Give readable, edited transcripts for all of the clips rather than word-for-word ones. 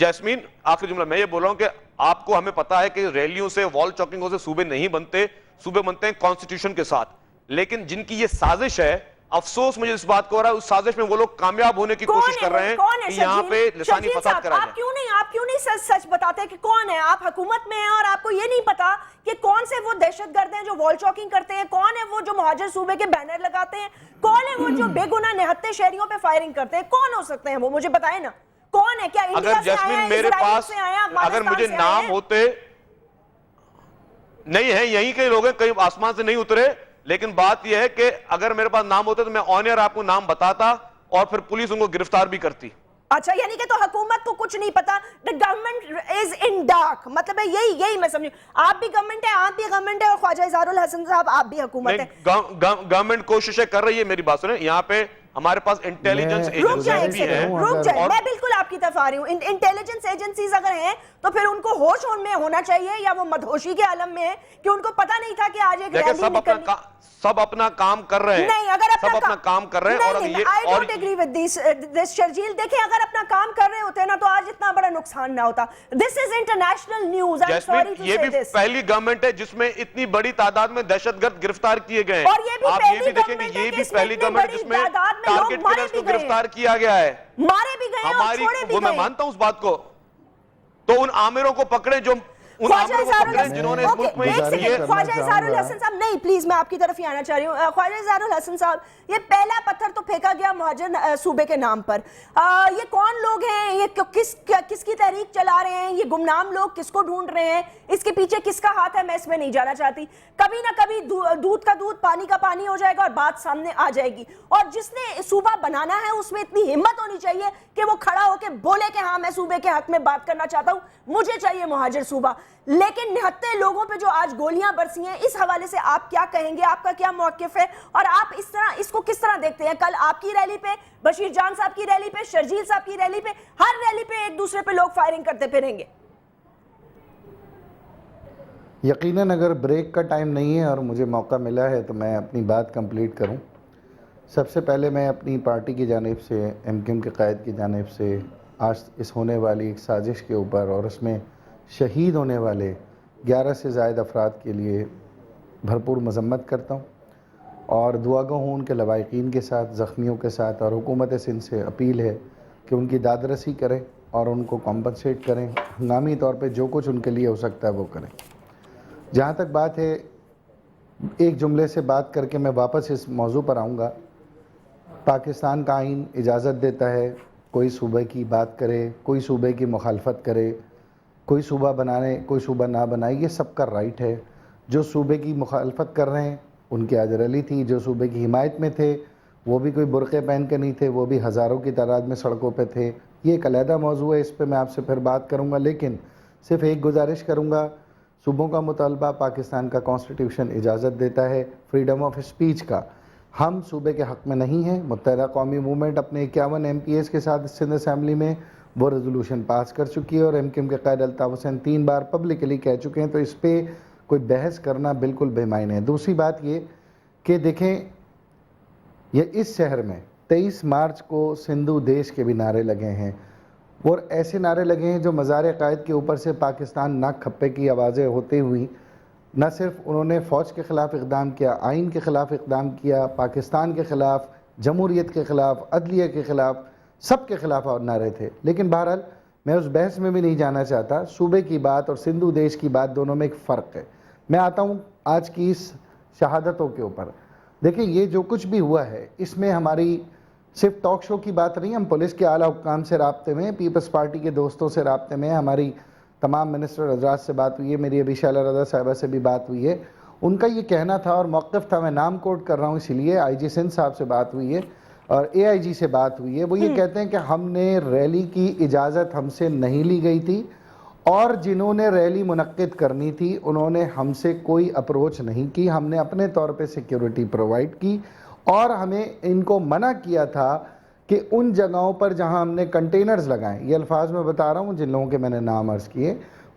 Jasmine آخری جملہ میں یہ بول رہا ہوں کہ آپ کو ہمیں پتا ہے کہ ریلیوں سے وال چاکنگوں سے صوبے نہیں بنتے، صوبے بنتے ہیں کانسٹیٹیوشن کے ساتھ، لیکن جن کی یہ سازش ہے، افسوس مجھے اس بات کو ہو رہا ہے اس سازش میں وہ لوگ کامیاب ہونے کی کوشش کر رہے ہیں کہ یہاں پہ لسانی فساد کرا جائے۔ آپ کیوں نہیں سچ بتاتے کہ کون ہے؟ آپ حکومت میں ہیں اور آپ کو یہ نہیں پتا کہ کون سے وہ دہشت گرد ہیں جو وال چاکنگ کرتے ہیں، کون ہے وہ جو مہاجر صوبے کے بینر لگاتے ہیں، کون ہے وہ جو بے گناہ نہتے شہریوں پہ فائرنگ کرتے ہیں؟ کون ہو سکتے ہیں وہ؟ مجھے بتائیں نا کون ہے؟ کیا انڈیا سے آیا ہے، اسرائیل سے آیا، اگر مجھے نام ہوتے نہیں ہیں، یہیں کے لوگ ہیں، کئی آسمان سے نہیں اترے، لیکن بات یہ ہے کہ اگر میرے پاس نام ہوتے تو میں آن ایئر آپ کو نام بتاتا اور پھر پولیس ان کو گرفتار بھی کرتی۔ اچھا یعنی کہ تو حکومت کو کچھ نہیں پتا، the government is in dark، مطلب ہے یہی میں سمجھوں۔ آپ بھی گورنمنٹ ہے، آپ بھی گورنمنٹ ہے، اور خواجہ اظہار الحسن صاحب آپ بھی حکومت ہے۔ گورنمنٹ کوششیں کر رہی ہے، میری بات سنیں، یہاں پہ ہمارے پاس انٹیلیجنس ایجنسیز بھی ہیں۔ رک جائیں، میں بالکل آپ کی طرف آ رہی ہوں۔ انٹیلیجنس ایجنسیز اگر ہیں تو پھر ان کو ہوش میں ہونا چاہیے یا وہ مدہوشی کے عالم میں ہے کہ ان کو پتا نہیں تھا کہ آج ایک ریلی نکلنی۔ سب اپنا کام کر رہے ہیں، نہیں اگر سب اپنا کام کر رہے ہیں، اور نہیں I don't agree with this Sharjeel. دیکھیں اگر اپنا کام کر رہے ہوتے نا تو آج اتنا بڑا نقصان نہ ہوتا۔ This is international news, I'm sorry to say this۔ یہ بھی پہلی گورنمنٹ ہے جس میں اتنی بڑی تعداد میں دہشت گرد گرفتار کیے گئے ہیں۔ اور یہ بھی پہلی گورنمنٹ ہے کہ اس میں اتنی بڑی تعداد میں لوگ مارے بھی گئے ہیں، گرفتار کیا گیا ہے، مارے بھی گئے ہیں اور چھوڑے بھی گئے ہیں۔ میں مانتا ہوں اس بات کو، تو ان عامروں کو پکڑے جو خواجہ اظہار الحسن صاحب، نہیں پلیز میں آپ کی طرف ہی آنا چاہ رہی ہوں۔ خواجہ اظہار الحسن صاحب، یہ پہلا پتھر تو پھینکا گیا مہاجر صوبے کے نام پر۔ یہ کون لوگ ہیں؟ یہ کس کی تحریک چلا رہے ہیں؟ یہ گمنام لوگ کس کو ڈھونڈ رہے ہیں؟ اس کے پیچھے کس کا ہاتھ ہے؟ میں اس میں نہیں جانا چاہتی۔ کبھی نہ کبھی دودھ کا دودھ پانی کا پانی ہو جائے گا اور بات سامنے آ جائے گی، اور جس نے صوبہ بنانا ہے اس میں اتنی ہمت ہونی چاہیے کہ وہ کھڑا ہو کے بولے کہ ہاں میں صوبے کے حق میں بات کرنا چاہتا ہوں، مجھے چاہیے مہاجر صوبہ۔ لیکن نہتے لوگوں پہ جو آج گولیاں برسی ہیں، اس حوالے سے آپ کیا کہیں گے؟ آپ کا کیا موقف ہے اور آپ اس کو کس طرح دیکھتے ہیں؟ کل آپ کی ریلی پہ، بشیر جان صاحب کی ریلی پہ، شرجیل صاحب کی ریلی پہ، ہر ریلی پہ ایک دوسرے پہ لوگ فائرنگ کرتے پھریں گے۔ یقیناً اگر بریک کا ٹائم نہیں ہے اور مجھے موقع ملا ہے تو میں اپنی بات کمپلیٹ کروں۔ سب سے پہلے میں اپنی پارٹی کی جانب سے، ایم کیو ایم کے قائد کی جانب سے آج اس ہونے والی ایک سازش کے اوپر اور اس میں شہید ہونے والے 11 سے زائد افراد کے لیے بھرپور مذمت کرتا ہوں، اور دعا گو ہوں ان کے لواحقین کے ساتھ، زخمیوں کے ساتھ، اور حکومت سندھ سے اپیل ہے کہ ان کی داد رسی کریں اور ان کو کمپنسیٹ کریں، ہنگامی طور پہ جو کچھ ان کے لیے ہو سکتا ہے وہ کریں۔ جہاں تک بات ہے، ایک جملے سے بات کر کے میں واپس اس موضوع پر آؤں گا۔ پاکستان کا آئین اجازت دیتا ہے کوئی صوبے کی بات کرے، کوئی صوبے کی مخالفت کرے، کوئی صوبہ بنانے، کوئی صوبہ نہ بنائے، یہ سب کا رائٹ ہے۔ جو صوبے کی مخالفت کر رہے ہیں ان کی آج ریلی تھی، جو صوبے کی حمایت میں تھے وہ بھی کوئی برقعے پہن کے نہیں تھے، وہ بھی ہزاروں کی تعداد میں سڑکوں پہ تھے۔ یہ ایک علیحدہ موضوع ہے، اس پہ میں آپ سے پھر بات کروں گا، لیکن صرف ایک گزارش کروں گا۔ صوبوں کا مطالبہ پاکستان کا کانسٹیٹیوشن اجازت دیتا ہے فریڈم آف اسپیچ کا۔ ہم صوبے کے حق میں نہیں ہیں۔ متحدہ قومی موومنٹ اپنے 51 ایم پی ایز کے ساتھ سندھ اسمبلی میں وہ ریزولوشن پاس کر چکی ہے، اور ایم کیو ایم کے قائد الطاف حسین 3 بار پبلکلی کہہ چکے ہیں، تو اس پہ کوئی بحث کرنا بالکل بے معنی ہے۔ دوسری بات یہ کہ دیکھیں، یہ اس شہر میں 23 مارچ کو سندھو دیش کے بھی نعرے لگے ہیں، اور ایسے نعرے لگے ہیں جو مزار قائد کے اوپر سے پاکستان ناک کھپے کی آوازیں ہوتے ہوئی، نہ صرف انہوں نے فوج کے خلاف اقدام کیا، آئین کے خلاف اقدام کیا، پاکستان کے خلاف، جمہوریت کے خلاف، عدلیہ کے خلاف، سب کے خلاف نعرے تھے۔ لیکن بہرحال میں اس بحث میں بھی نہیں جانا چاہتا۔ صوبے کی بات اور سندھو دیش کی بات دونوں میں ایک فرق ہے۔ میں آتا ہوں آج کی اس شہادتوں کے اوپر۔ دیکھیں، یہ جو کچھ بھی ہوا ہے اس میں ہماری صرف ٹاک شو کی بات نہیں، ہم پولیس کے اعلیٰ حکام سے رابطے میں، پیپلز پارٹی کے دوستوں سے رابطے میں، ہماری تمام منسٹر حضرات سے بات ہوئی ہے، میری ابھی شائلہ رضا صاحبہ سے بھی بات ہوئی ہے۔ ان کا یہ کہنا تھا اور موقف تھا، میں نام کوٹ کر رہا ہوں اسی لیے، آئی جی سندھ صاحب سے بات ہوئی ہے اور اے آئی جی سے بات ہوئی ہے، وہ یہ کہتے ہیں کہ ہم نے ریلی کی اجازت ہم سے نہیں لی گئی تھی، اور جنہوں نے ریلی منعقد کرنی تھی انہوں نے ہم سے کوئی اپروچ نہیں کی، ہم نے اپنے طور پہ سیکیورٹی پرووائڈ کی، اور ہمیں ان کو منع کیا تھا کہ ان جگہوں پر جہاں ہم نے کنٹینرز لگائیں، یہ الفاظ میں بتا رہا ہوں جن لوگوں کے میں نے نام عرض کیے،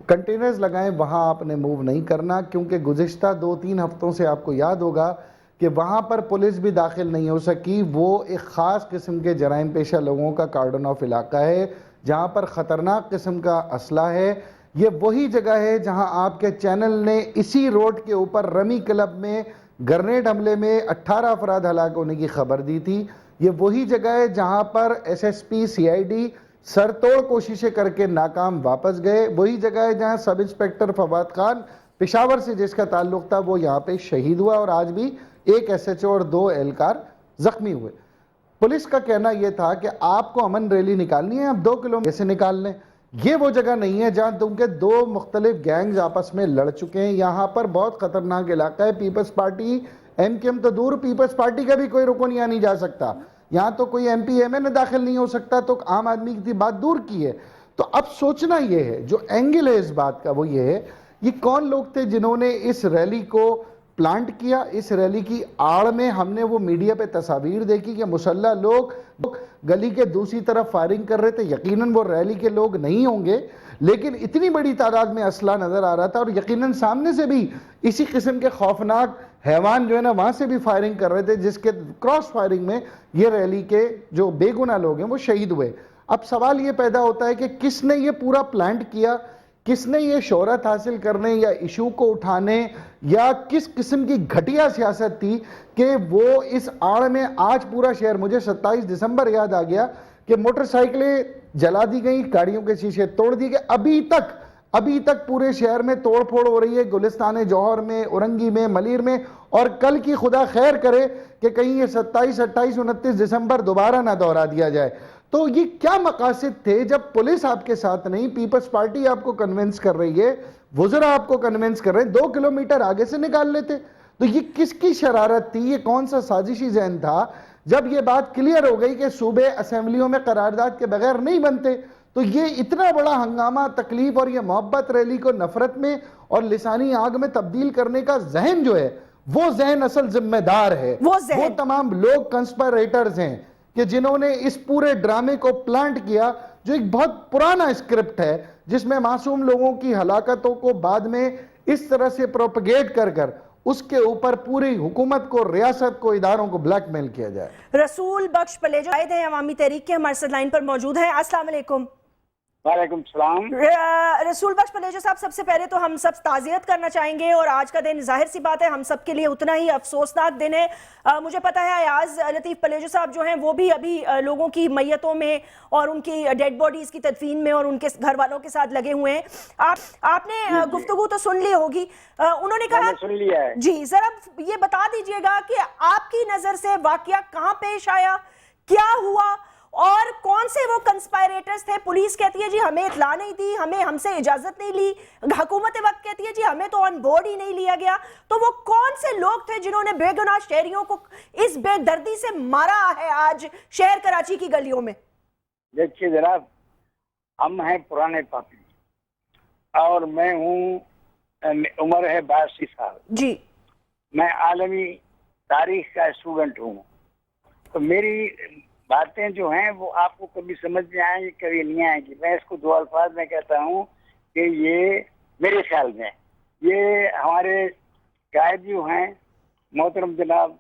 کنٹینرز لگائیں وہاں آپ نے موو نہیں کرنا، کیونکہ گزشتہ 2-3 ہفتوں سے آپ کو یاد ہوگا کہ وہاں پر پولیس بھی داخل نہیں ہو سکی۔ وہ ایک خاص قسم کے جرائم پیشہ لوگوں کا کارڈن آف علاقہ ہے جہاں پر خطرناک قسم کا اسلحہ ہے. یہ وہی جگہ ہے جہاں آپ کے چینل نے اسی روڈ کے اوپر رمی کلب میں گرنیڈ حملے میں 18 افراد ہلاک ہونے کی خبر دی تھی. یہ وہی جگہ ہے جہاں پر S S P C I D سر توڑ کوششیں کر کے ناکام واپس گئے. وہی جگہ ہے جہاں سب انسپیکٹر فواد خان پشاور سے جس کا تعلق تھا وہ یہاں پہ شہید ہوا اور آج بھی ایک ایس ایچ او اور 2 اہلکار زخمی ہوئے. پولیس کا کہنا یہ تھا کہ آپ کو امن ریلی نکالنی ہے، آپ 2 کلومیٹر سے نکال لیں. یہ وہ جگہ نہیں ہے جہاں تم کے 2 مختلف گینگز آپس میں لڑ چکے ہیں. یہاں پر بہت خطرناک علاقہ ہے. Peoples Party M Q M تو دور، پیپلز پارٹی کا بھی کوئی رکن یہاں نہیں جا سکتا. یہاں تو کوئی ایم پی ایم این داخل نہیں ہو سکتا، تو عام آدمی کی بات دور کی ہے. تو اب سوچنا یہ ہے، جو اینگل ہے اس بات کا وہ یہ ہے، یہ کون لوگ تھے جنہوں نے اس ریلی کو پلانٹ کیا. اس ریلی کی آڑ میں ہم نے وہ میڈیا پہ تصاویر دیکھی کہ مسلح لوگ گلی کے دوسری طرف فائرنگ کر رہے تھے. یقیناً وہ ریلی کے لوگ نہیں ہوں گے، لیکن اتنی بڑی تعداد میں اسلحہ نظر آ رہا تھا، اور یقیناً سامنے سے بھی اسی قسم کے خوفناک حیوان جو ہے نا وہاں سے بھی فائرنگ کر رہے تھے، جس کے کراس فائرنگ میں یہ ریلی کے جو بے گناہ لوگ ہیں وہ شہید ہوئے. اب سوال یہ پیدا ہوتا ہے کہ کس نے یہ پورا پلانٹ کیا، کس نے یہ شہرت حاصل کرنے یا ایشو کو اٹھانے، یا کس قسم کی گھٹیا سیاست تھی کہ وہ اس آڑ میں آج پورا شہر، مجھے 27 دسمبر یاد آ گیا کہ موٹر سائیکلیں جلا دی گئیں، گاڑیوں کے شیشے توڑ دی گئے. ابھی تک پورے شہر میں توڑ پھوڑ ہو رہی ہے، گلستان جوہر میں، اورنگی میں، ملیر میں، اور کل کی خدا خیر کرے کہ کہیں یہ 27، 28، 29 دسمبر دوبارہ نہ دہرا دیا جائے. تو یہ کیا مقاصد تھے جب پولیس آپ کے ساتھ نہیں، پیپلز پارٹی آپ کو کنونس کر رہی ہے، وزراء آپ کو کنونس کر رہے ہیں، 2 کلومیٹر آگے سے نکال لیتے؟ تو یہ کس کی شرارت تھی؟ یہ کون سا سازشی ذہن تھا؟ جب یہ بات کلیئر ہو گئی کہ صوبے اسمبلیوں میں قرارداد کے بغیر نہیں بنتے، تو یہ اتنا بڑا ہنگامہ، تکلیف اور یہ محبت ریلی کو نفرت میں اور لسانی آگ میں تبدیل کرنے کا ذہن جو ہے، وہ ذہن اصل ذمہ دار ہے. وہ تمام لوگ کنسپیریٹرز ہیں کہ جنہوں نے اس پورے ڈرامے کو پلانٹ کیا، جو ایک بہت پرانا اسکرپٹ ہے جس میں معصوم لوگوں کی ہلاکتوں کو بعد میں اس طرح سے پروپیگیٹ کر اس کے اوپر پوری حکومت کو، ریاست کو، اداروں کو بلیک میل کیا جائے. رسول بخش پلیجو قائد ہیں عوامی تحریک کے، ہمارے ساتھ لائن پر موجود ہیں. السلام علیکم. وعلیکم السلام. رسول بخش پلیجو صاحب، سب سے پہلے تو ہم سب تعزیت کرنا چاہیں گے، اور آج کا دن ظاہر سی بات ہے ہم سب کے لیے اتنا ہی افسوسناک دن ہے. مجھے پتا ہے ایاز لطیف پلیجو صاحب جو ہیں وہ بھی ابھی لوگوں کی میتوں میں اور ان کی ڈیڈ باڈیز کی تدفین میں اور ان کے گھر والوں کے ساتھ لگے ہوئے ہیں. آپ نے گفتگو تو سن لی ہوگی. انہوں نے کہا، سن لیا ہے جی ذرا یہ بتا دیجئے گا کہ آپ کی نظر سے واقعہ کہاں پیش آیا، کیا ہوا، اور کون سے وہ کنسپائریٹرز تھے؟ پولیس کہتی ہے جی ہمیں اطلاع نہیں دی، ہم سے اجازت نہیں لی. حکومت وقت کہتی ہے جی ہمیں تو آن بورڈ ہی نہیں لیا گیا. تو وہ کون سے لوگ تھے جنہوں نے بے گناہ شہریوں کو اس بے دردی سے مارا ہے آج شہر کراچی کی گلیوں میں؟ دیکھیے جناب، ہم ہیں پرانے پاپی، اور میں ہوں، عمر ہے 82 سال. جی. میں عالمی تاریخ کا اسٹوڈنٹ ہوں. تو میری باتیں جو ہیں وہ آپ کو کبھی سمجھ میں آئیں گی، کبھی نہیں آئیں گی. میں اس کو 2 الفاظ میں کہتا ہوں کہ یہ میرے خیال میں یہ ہمارے قائد جو ہیں محترم جناب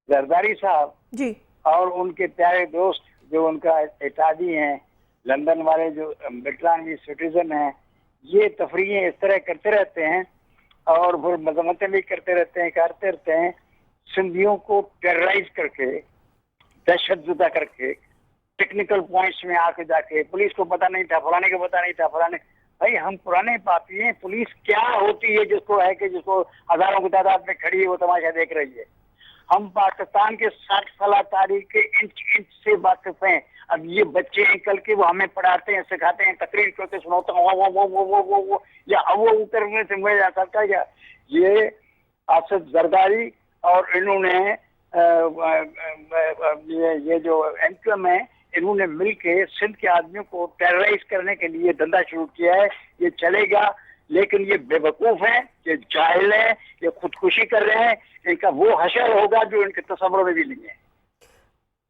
زرداری صاحب جی، اور ان کے پیارے دوست جو ان کا اتحادی ہیں لندن والے، جو برطانوی سٹیزن ہیں، یہ تفریحیں اس طرح کرتے رہتے ہیں اور پھر مذمتیں بھی کرتے رہتے ہیں سندھیوں کو ٹیررائز کر کے، دہشت زدہ کر کے، ٹیکنیکل پوائنٹس میں آ کے جا کے پولیس کو پتہ نہیں تھا، فلانے کو پتہ نہیں تھا، فلانے. بھائی ہم پرانے پاپی ہیں. پولیس کیا ہوتی ہے جس کو ہزاروں کی تعداد میں کھڑی ہے وہ تماشا دیکھ رہی ہے؟ ہم پاکستان کے 60 سالہ تاریخ کے انچ سے واقف ہیں. اب یہ بچے ہیں کل کے، وہ ہمیں پڑھاتے ہیں، سکھاتے ہیں، تقریر کرتے سناتے ہیں، یا وہ اترنے سے مجھے جا سکتا ہے. یہ اسد زرداری اور انہوں نے یہ جو اینکم ہے، انہوں نے مل کے سندھ کے آدمیوں کو ٹیررائز کرنے کے لیے دھندا شروع کیا ہے. یہ چلے گا، لیکن یہ بے وقوف ہیں، یہ جاہل ہیں، یہ خودکشی کر رہے ہیں. ان کا وہ حشر ہوگا جو ان کے تصور میں بھی نہیں ہے.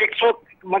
100